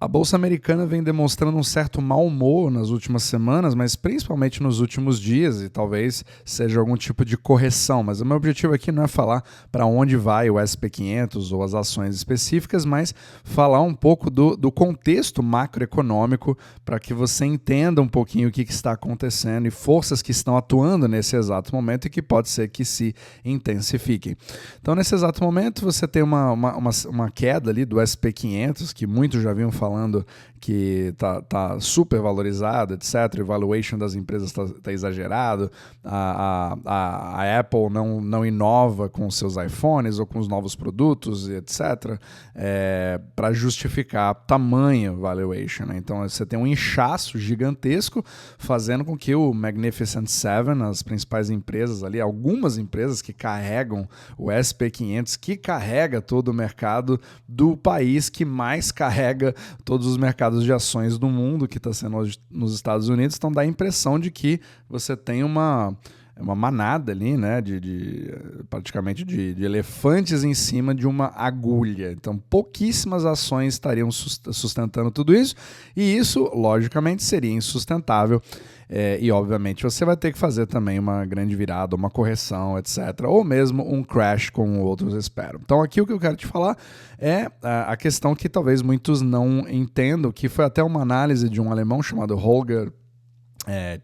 A Bolsa Americana vem demonstrando um certo mau humor nas últimas semanas, mas principalmente nos últimos dias, e talvez seja algum tipo de correção. Mas o meu objetivo aqui não é falar para onde vai o S&P 500 ou as ações específicas, mas falar um pouco do contexto macroeconômico para que você entenda um pouquinho o que está acontecendo e forças que estão atuando nesse exato momento e que pode ser que se intensifiquem. Então, nesse exato momento, você tem uma queda ali do S&P 500, que muitos já vinham falando que tá super valorizado, etc. O valuation das empresas tá exagerado, a Apple não inova com seus iPhones ou com os novos produtos, etc., para justificar tamanho valuation, né? Então você tem um inchaço gigantesco fazendo com que o Magnificent Seven, as principais empresas ali, algumas empresas que carregam o S&P 500, que carrega todo o mercado do país que mais carrega todos os mercados de ações do mundo, que está sendo hoje nos Estados Unidos, então dá a impressão de que você tem uma manada ali, né, praticamente de elefantes em cima de uma agulha. Então, pouquíssimas ações estariam sustentando tudo isso, e isso, logicamente, seria insustentável. E, obviamente, você vai ter que fazer também uma grande virada, uma correção, etc. Ou mesmo um crash, como outros esperam. Então, aqui o que eu quero te falar é a questão que talvez muitos não entendam, que foi até uma análise de um alemão chamado Holger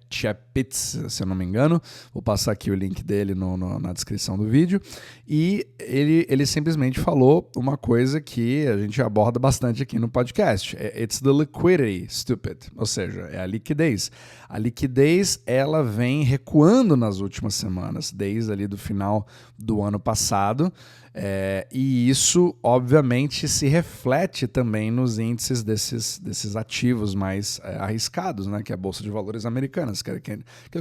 Chapitz, se eu não me engano. Vou passar aqui o link dele na descrição do vídeo. E ele simplesmente falou uma coisa que a gente aborda bastante aqui no podcast. It's the liquidity, stupid. Ou seja, é a liquidez. A liquidez, ela vem recuando nas últimas semanas, desde ali do final do ano passado. E isso, obviamente, se reflete também nos índices desses ativos mais arriscados, né, que é a Bolsa de Valores americanas, que é o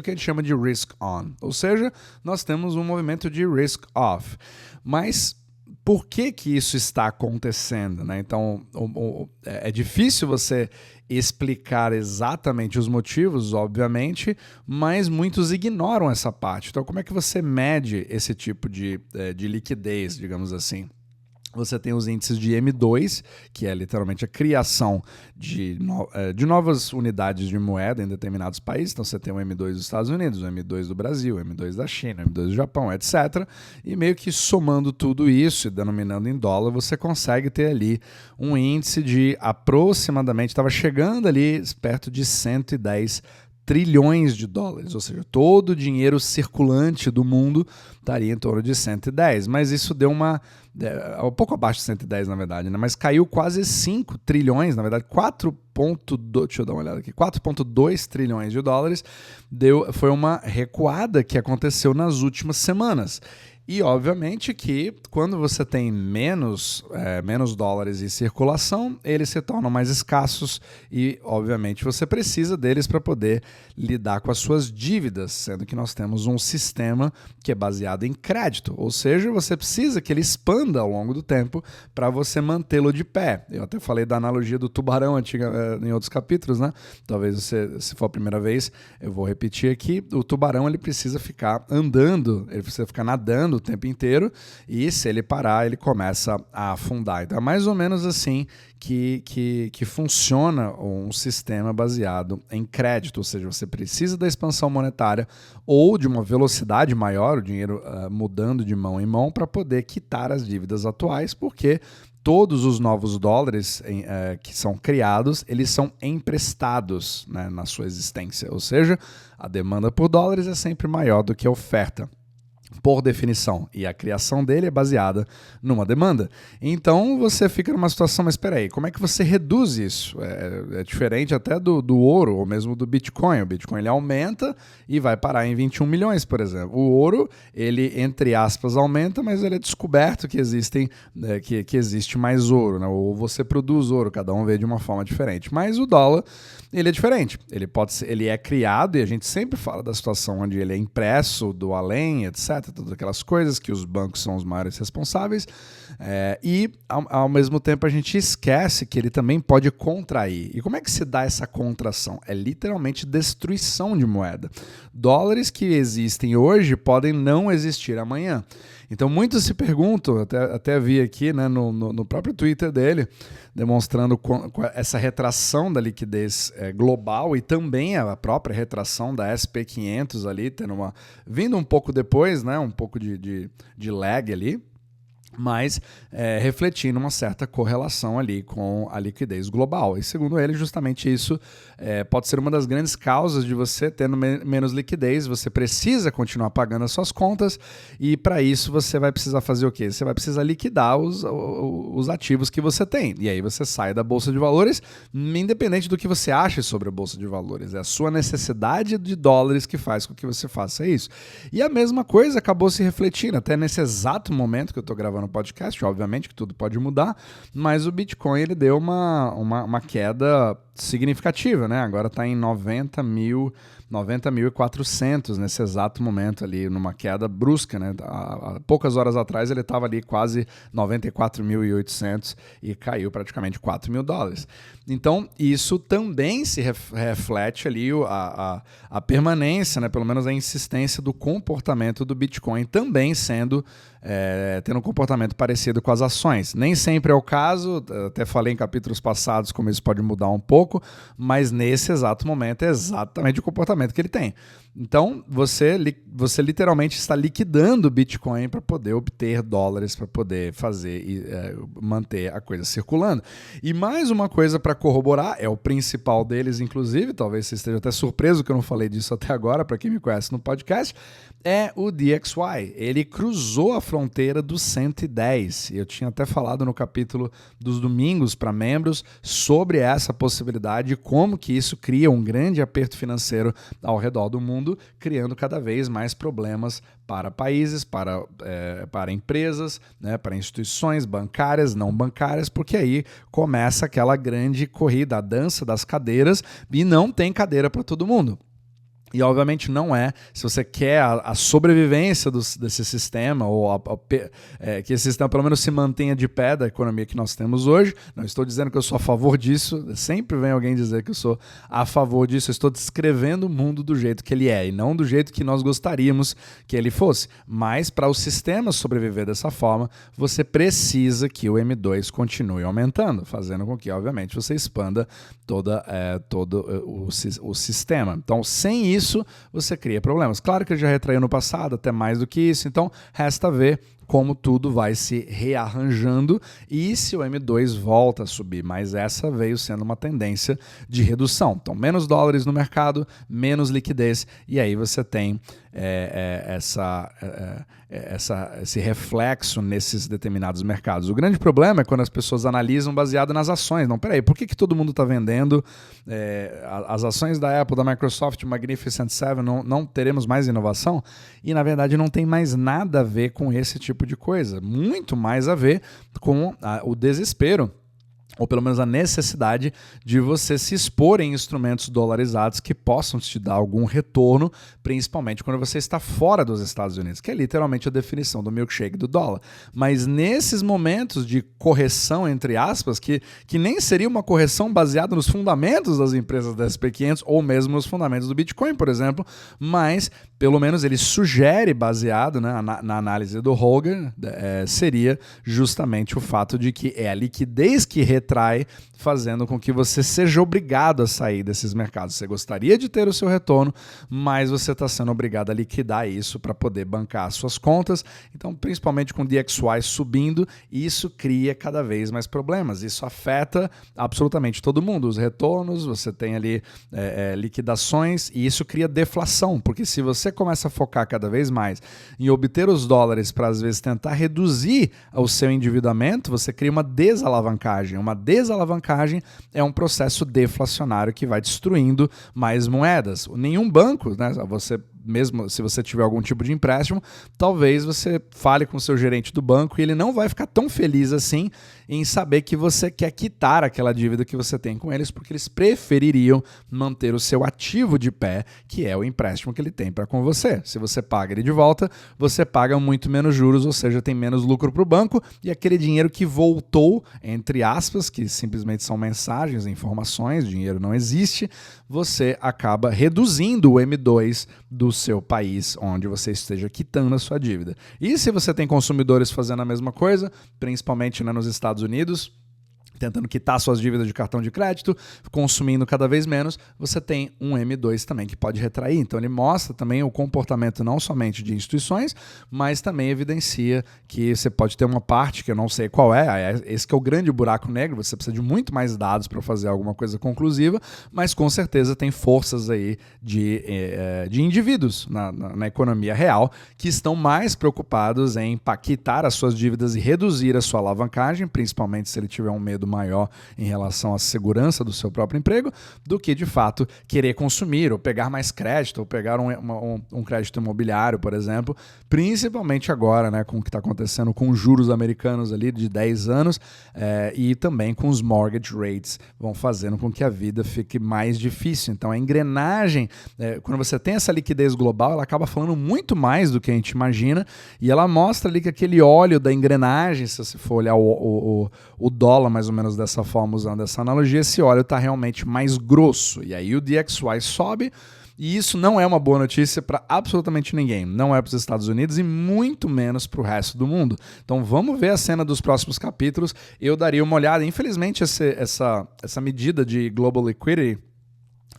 que a gente chama de risk-on. Ou seja, nós temos um movimento de risk-off. Mas por que isso está acontecendo, né? Então, é difícil você explicar exatamente os motivos, obviamente, mas muitos ignoram essa parte. Então, como é que você mede esse tipo de liquidez, digamos assim? Você tem os índices de M2, que é literalmente a criação de novas unidades de moeda em determinados países. Então você tem o M2 dos Estados Unidos, o M2 do Brasil, o M2 da China, o M2 do Japão, etc. E meio que somando tudo isso e denominando em dólar, você consegue ter ali um índice de aproximadamente, estava chegando ali perto de 110 trilhões de dólares, ou seja, todo o dinheiro circulante do mundo estaria em torno de 110, mas isso deu um pouco abaixo de 110 na verdade, né? Mas caiu quase 5 trilhões, na verdade 4,2, deixa eu dar uma olhada aqui, 4,2 trilhões de dólares, foi uma recuada que aconteceu nas últimas semanas. E, obviamente, que quando você tem menos dólares em circulação, eles se tornam mais escassos e, obviamente, você precisa deles para poder lidar com as suas dívidas, sendo que nós temos um sistema que é baseado em crédito, ou seja, você precisa que ele expanda ao longo do tempo para você mantê-lo de pé. Eu até falei da analogia do tubarão em outros capítulos, né? Talvez se for a primeira vez, eu vou repetir aqui. O tubarão ele precisa ficar andando, ele precisa ficar nadando o tempo inteiro, e se ele parar, ele começa a afundar. Então é mais ou menos assim que funciona um sistema baseado em crédito, ou seja, você precisa da expansão monetária ou de uma velocidade maior, o dinheiro mudando de mão em mão para poder quitar as dívidas atuais, porque todos os novos dólares que são criados, eles são emprestados, né, na sua existência, ou seja, a demanda por dólares é sempre maior do que a oferta, por definição, e a criação dele é baseada numa demanda. Então você fica numa situação, mas espera aí, como é que você reduz isso? É diferente até do ouro ou mesmo do Bitcoin. O Bitcoin ele aumenta e vai parar em 21 milhões, por exemplo. O ouro, ele, entre aspas, aumenta, mas ele é descoberto que existe mais ouro, né? Ou você produz ouro, cada um vê de uma forma diferente. Mas o dólar, ele é diferente. Ele é criado, e a gente sempre fala da situação onde ele é impresso do além, etc., todas aquelas coisas que os bancos são os maiores responsáveis, E, ao mesmo tempo, a gente esquece que ele também pode contrair. E como é que se dá essa contração? É literalmente destruição de moeda. Dólares que existem hoje podem não existir amanhã. Então, muitos se perguntam, até vi aqui, né, no próprio Twitter dele, demonstrando essa retração da liquidez global e também a própria retração da SP500 ali, vindo um pouco depois, né, um pouco de lag ali, mas refletindo uma certa correlação ali com a liquidez global. E segundo ele, justamente isso pode ser uma das grandes causas de você tendo menos liquidez. Você precisa continuar pagando as suas contas e para isso você vai precisar fazer o quê? Você vai precisar liquidar os ativos que você tem. E aí você sai da Bolsa de Valores, independente do que você ache sobre a Bolsa de Valores. É a sua necessidade de dólares que faz com que você faça isso. E a mesma coisa acabou se refletindo até nesse exato momento que eu estou gravando podcast, obviamente que tudo pode mudar, mas o Bitcoin ele deu uma queda significativa, né? Agora está em 90.400 nesse exato momento ali, numa queda brusca, né? Há poucas horas atrás ele estava ali quase 94.800 e caiu praticamente $4.000. Então isso também se reflete ali a permanência, né? Pelo menos a insistência do comportamento do Bitcoin também tendo um comportamento parecido com as ações. Nem sempre é o caso, até falei em capítulos passados como isso pode mudar um pouco, mas nesse exato momento é exatamente o comportamento que ele tem. Então, você literalmente está liquidando o Bitcoin para poder obter dólares, para poder fazer e manter a coisa circulando. E mais uma coisa para corroborar, é o principal deles, inclusive, talvez você esteja até surpreso que eu não falei disso até agora, para quem me conhece no podcast, é o DXY. Ele cruzou a fronteira dos 110. Eu tinha até falado no capítulo dos domingos para membros sobre essa possibilidade, como que isso cria um grande aperto financeiro ao redor do mundo, criando cada vez mais problemas para países, para empresas, né, para instituições bancárias, não bancárias, porque aí começa aquela grande corrida, a dança das cadeiras, e não tem cadeira para todo mundo. E obviamente não se você quer a sobrevivência desse sistema, ou que esse sistema pelo menos se mantenha de pé da economia que nós temos hoje. Não estou dizendo que eu sou a favor disso, sempre vem alguém dizer que eu sou a favor disso. Eu estou descrevendo o mundo do jeito que ele é, e não do jeito que nós gostaríamos que ele fosse. Mas para o sistema sobreviver dessa forma, você precisa que o M2 continue aumentando, fazendo com que, obviamente, você expanda todo o sistema. Então, sem isso, você cria problemas. Claro que ele já retraiu no passado, até mais do que isso, então resta ver como tudo vai se rearranjando e se o M2 volta a subir, mas essa veio sendo uma tendência de redução. Então, menos dólares no mercado, menos liquidez, e aí você tem esse reflexo nesses determinados mercados. O grande problema é quando as pessoas analisam baseado nas ações. Não, peraí, por que todo mundo está vendendo as ações da Apple, da Microsoft, Magnificent Seven, não teremos mais inovação? E, na verdade, não tem mais nada a ver com esse tipo de coisa. Muito mais a ver com o desespero, ou pelo menos a necessidade de você se expor em instrumentos dolarizados que possam te dar algum retorno, principalmente quando você está fora dos Estados Unidos, que é literalmente a definição do milkshake do dólar. Mas nesses momentos de correção, entre aspas, que nem seria uma correção baseada nos fundamentos das empresas da SP500 ou mesmo nos fundamentos do Bitcoin, por exemplo, mas pelo menos ele sugere, baseado, né, na análise do Hogan, seria justamente o fato de que é a liquidez que retrai, fazendo com que você seja obrigado a sair desses mercados. Você gostaria de ter o seu retorno, mas você está sendo obrigado a liquidar isso para poder bancar as suas contas. Então, principalmente com o DXY subindo, isso cria cada vez mais problemas. Isso afeta absolutamente todo mundo. Os retornos, você tem ali liquidações, e isso cria deflação, porque se você começa a focar cada vez mais em obter os dólares para, às vezes, tentar reduzir o seu endividamento, você cria uma desalavancagem. Uma desalavancagem é um processo deflacionário que vai destruindo mais moedas. Nenhum banco, né, você mesmo se você tiver algum tipo de empréstimo, talvez você fale com o seu gerente do banco e ele não vai ficar tão feliz assim em saber que você quer quitar aquela dívida que você tem com eles, porque eles prefeririam manter o seu ativo de pé, que é o empréstimo que ele tem para com você. Se você paga ele de volta, você paga muito menos juros, ou seja, tem menos lucro para o banco, e aquele dinheiro que voltou, entre aspas, que simplesmente são mensagens, informações, dinheiro não existe, você acaba reduzindo o M2 do seu país onde você esteja quitando a sua dívida. E se você tem consumidores fazendo a mesma coisa, principalmente nos Estados Unidos, tentando quitar suas dívidas de cartão de crédito, consumindo cada vez menos, você tem um M2 também que pode retrair. Então ele mostra também o comportamento não somente de instituições, mas também evidencia que você pode ter uma parte que eu não sei qual é, esse que é o grande buraco negro, você precisa de muito mais dados para fazer alguma coisa conclusiva, mas com certeza tem forças aí de indivíduos na economia real que estão mais preocupados em quitar as suas dívidas e reduzir a sua alavancagem, principalmente se ele tiver um medo maior em relação à segurança do seu próprio emprego, do que de fato querer consumir ou pegar mais crédito ou pegar um crédito imobiliário, por exemplo, principalmente agora, né, com o que está acontecendo com os juros americanos ali de 10 anos e também com os mortgage rates, vão fazendo com que a vida fique mais difícil. Então a engrenagem, quando você tem essa liquidez global, ela acaba falando muito mais do que a gente imagina e ela mostra ali que aquele óleo da engrenagem, se você for olhar o dólar mais ou menos dessa forma, usando essa analogia, esse óleo está realmente mais grosso. E aí o DXY sobe, e isso não é uma boa notícia para absolutamente ninguém. Não é para os Estados Unidos e muito menos para o resto do mundo. Então vamos ver a cena dos próximos capítulos. Eu daria uma olhada. Infelizmente, essa medida de Global Liquidity,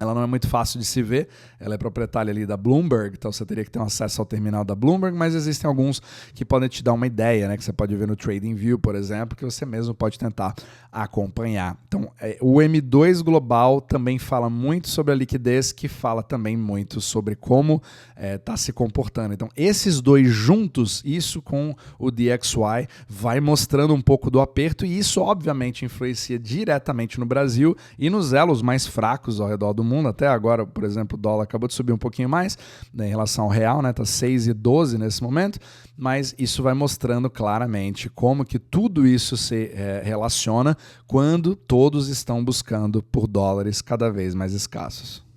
ela não é muito fácil de se ver, ela é proprietária ali da Bloomberg, então você teria que ter um acesso ao terminal da Bloomberg, mas existem alguns que podem te dar uma ideia, né, que você pode ver no TradingView, por exemplo, que você mesmo pode tentar acompanhar. Então, o M2 global também fala muito sobre a liquidez, que fala também muito sobre como está se comportando. Então, esses dois juntos, isso com o DXY, vai mostrando um pouco do aperto, e isso obviamente influencia diretamente no Brasil e nos elos mais fracos ao redor do mundo. Até agora, por exemplo, o dólar acabou de subir um pouquinho mais, né, em relação ao real, né, tá 6,12 nesse momento, mas isso vai mostrando claramente como que tudo isso se relaciona quando todos estão buscando por dólares cada vez mais escassos.